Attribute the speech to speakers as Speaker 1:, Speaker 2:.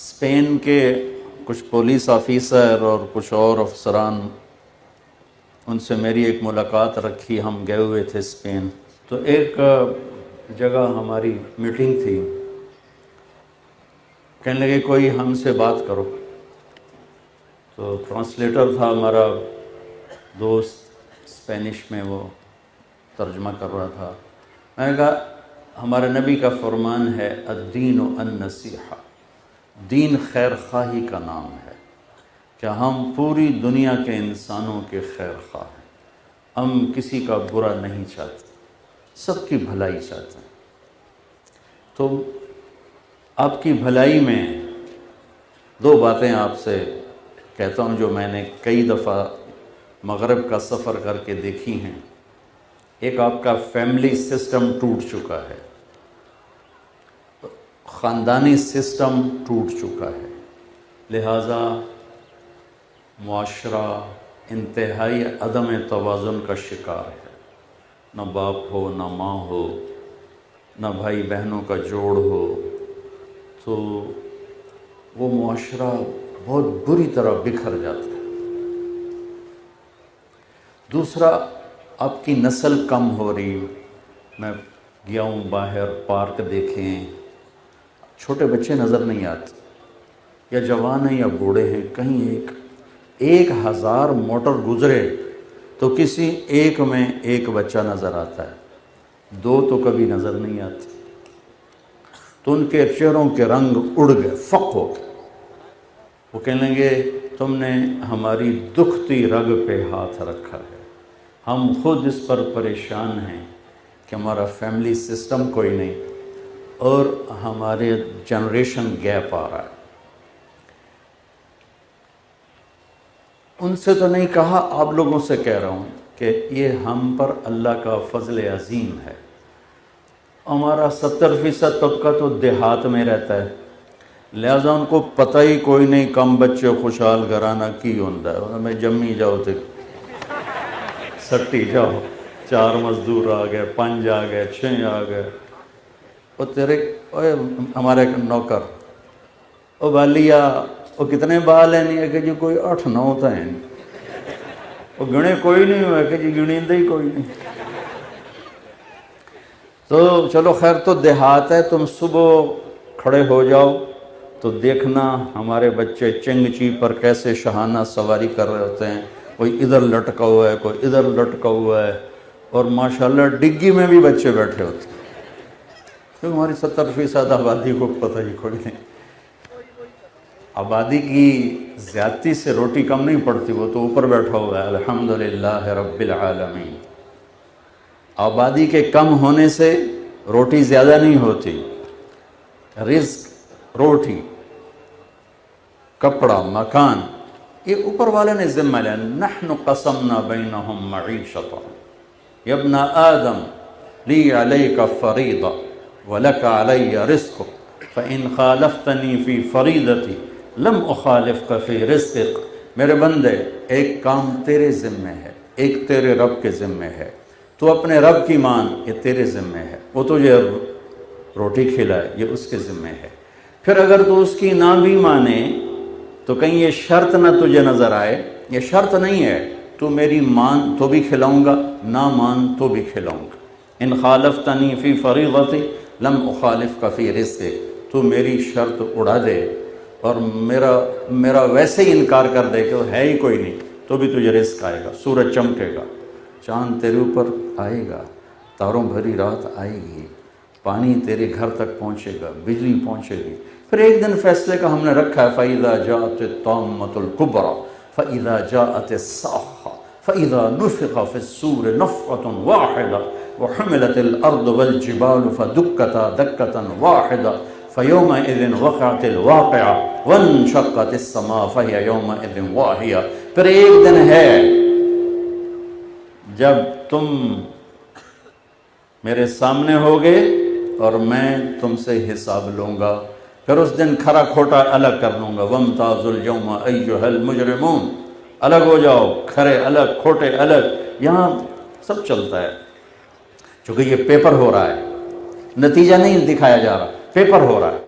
Speaker 1: Spain کے کچھ police officer اور کچھ اور افسران، ان سے میری ایک ملاقات رکھی، ہم گئے ہوئے تھے اسپین۔ تو ایک جگہ ہماری میٹنگ تھی، کہنے لگے کوئی ہم سے بات کرو۔ تو ٹرانسلیٹر تھا ہمارا دوست، اسپینش میں وہ ترجمہ کر رہا تھا۔ میں نے کہا ہمارے نبی کا فرمان ہے الدین النصیحہ، دین خیر خواہی کا نام ہے، کہ ہم پوری دنیا کے انسانوں کے خیر خواہ ہیں، ہم کسی کا برا نہیں چاہتے، سب کی بھلائی چاہتے ہیں۔ تو آپ کی بھلائی میں دو باتیں آپ سے کہتا ہوں جو میں نے کئی دفعہ مغرب کا سفر کر کے دیکھی ہیں۔ ایک آپ کا فیملی سسٹم ٹوٹ چکا ہے، خاندانی سسٹم ٹوٹ چکا ہے، لہٰذا معاشرہ انتہائی عدم توازن کا شکار ہے۔ نہ باپ ہو، نہ ماں ہو، نہ بھائی بہنوں کا جوڑ ہو، تو وہ معاشرہ بہت بری طرح بکھر جاتا ہے۔ دوسرا، آپ کی نسل کم ہو رہی۔ میں گیا ہوں باہر، پارک دیکھیں، چھوٹے بچے نظر نہیں آتے، یا جوان ہیں یا بوڑھے ہیں۔ کہیں 1000 موٹر گزرے تو کسی ایک میں ایک بچہ نظر آتا ہے، 2 تو کبھی نظر نہیں آتے۔ تو ان کے چہروں کے رنگ اڑ گئے، فق ہو گئے۔ وہ کہنے لگے تم نے ہماری دکھتی رگ پہ ہاتھ رکھا ہے، ہم خود اس پر پریشان ہیں کہ ہمارا فیملی سسٹم کوئی نہیں، اور ہمارے جنریشن گیپ آ رہا ہے۔ ان سے تو نہیں کہا، آپ لوگوں سے کہہ رہا ہوں کہ یہ ہم پر اللہ کا فضل عظیم ہے۔ ہمارا 70% طبقہ تو دیہات میں رہتا ہے، لہذا ان کو پتہ ہی کوئی نہیں کم بچے خوشحال گھرانہ کی ہوتا ہے۔ میں جمی جاؤ تے سٹی جاؤ، 4 مزدور آ گئے، 5 آ گئے، 6 آ گئے۔ وہ تیرے ہمارے نوکر، او بالیا وہ کتنے بال ہیں؟ نہیں ہے کہ جی کوئی 8-9 تو ہیں، وہ گنے کوئی نہیں ہوئے کہ جی گنیندے ہی کوئی نہیں۔ تو چلو خیر، تو دیہات ہے، تم صبح کھڑے ہو جاؤ تو دیکھنا ہمارے بچے چنگچی پر کیسے شہانہ سواری کر رہے ہوتے ہیں، کوئی ادھر لٹکا ہوا ہے، کوئی ادھر لٹکا ہوا ہے، اور ماشاءاللہ ڈگی میں بھی بچے بیٹھے ہوتے ہیں۔ کیوں ہماری 70% آبادی کو پتہ ہی کوئی نہیں۔ آبادی کی زیادتی سے روٹی کم نہیں پڑتی، وہ تو اوپر بیٹھا ہوا ہے الحمدللہ رب العالمین۔ آبادی کے کم ہونے سے روٹی زیادہ نہیں ہوتی، رزق، روٹی، کپڑا، مکان، یہ اوپر والے نے ذمہ لیا۔ نحن قسمنا بینہم معیشتہم یا ابن آدم لی علیک فریضہ ولک علی رزق فإن خالفتنی فی فریضتی لم اخالفک فی رزقک۔ میرے بندے، ایک کام تیرے ذمہ ہے، ایک تیرے رب کے ذمہ ہے، تو اپنے رب کی مان، یہ تیرے ذمہ ہے، وہ تجھے روٹی کھلائے، یہ اس کے ذمہ ہے۔ پھر اگر تو اس کی نہ بھی مانے تو کہیں یہ شرط نہ تجھے نظر آئے، یہ شرط نہیں ہے، تو میری مان تو بھی کھلاؤں گا، نہ مان تو بھی کھلاؤں گا۔ ان خالفتنی فی فریضتی لم اخالفک فی رزقک، تو میری شرط اڑا دے اور میرا ویسے ہی انکار کر دے کہ وہ ہے ہی کوئی نہیں، تو بھی تجھے رزق آئے گا، سورج چمکے گا، چاند تیرے اوپر آئے گا، تاروں بھری رات آئے گی، پانی تیرے گھر تک پہنچے گا، بجلی پہنچے گی۔ پھر ایک دن فیصلے کا ہم نے رکھا ہے فَإِذَا جَاءَتِ الطَّامَّةُ الْكُبْرَى فَإِذَا جَاءَتِ الصَّاخَّةُ فَإِذَا نُفِخَ فِي الصُّورِ نَفْخَةٌ وَاحِدَةٌ وَحُمِلَتِ الْأَرْضُ وَالْجِبَالُ فَدُكَّتَا دَكَّةً وَاحِدَةً فَيَوْمَئِذٍ وَقَعَتِ الْوَاقِعَةُ وَانشَقَّتِ السَّمَاءُ فَهِيَ يَوْمَئِذٍ وَاهِيَةٌ۔ پھر ایک دن ہے جب تم میرے سامنے ہوگے اور میں تم سے حساب لوں گا، پھر اس دن کھرا کھوٹا الگ کر لوں گا۔ وَامْتَازُوا الْيَوْمَ أَيُّهَا الْمُجْرِمُونَ، الگ ہو جاؤ، کھرے الگ، کھوٹے الگ، یہاں سب چلتا ہے۔ چونکہ یہ پیپر ہو رہا ہے، نتیجہ نہیں دکھایا جا رہا، پیپر ہو رہا ہے۔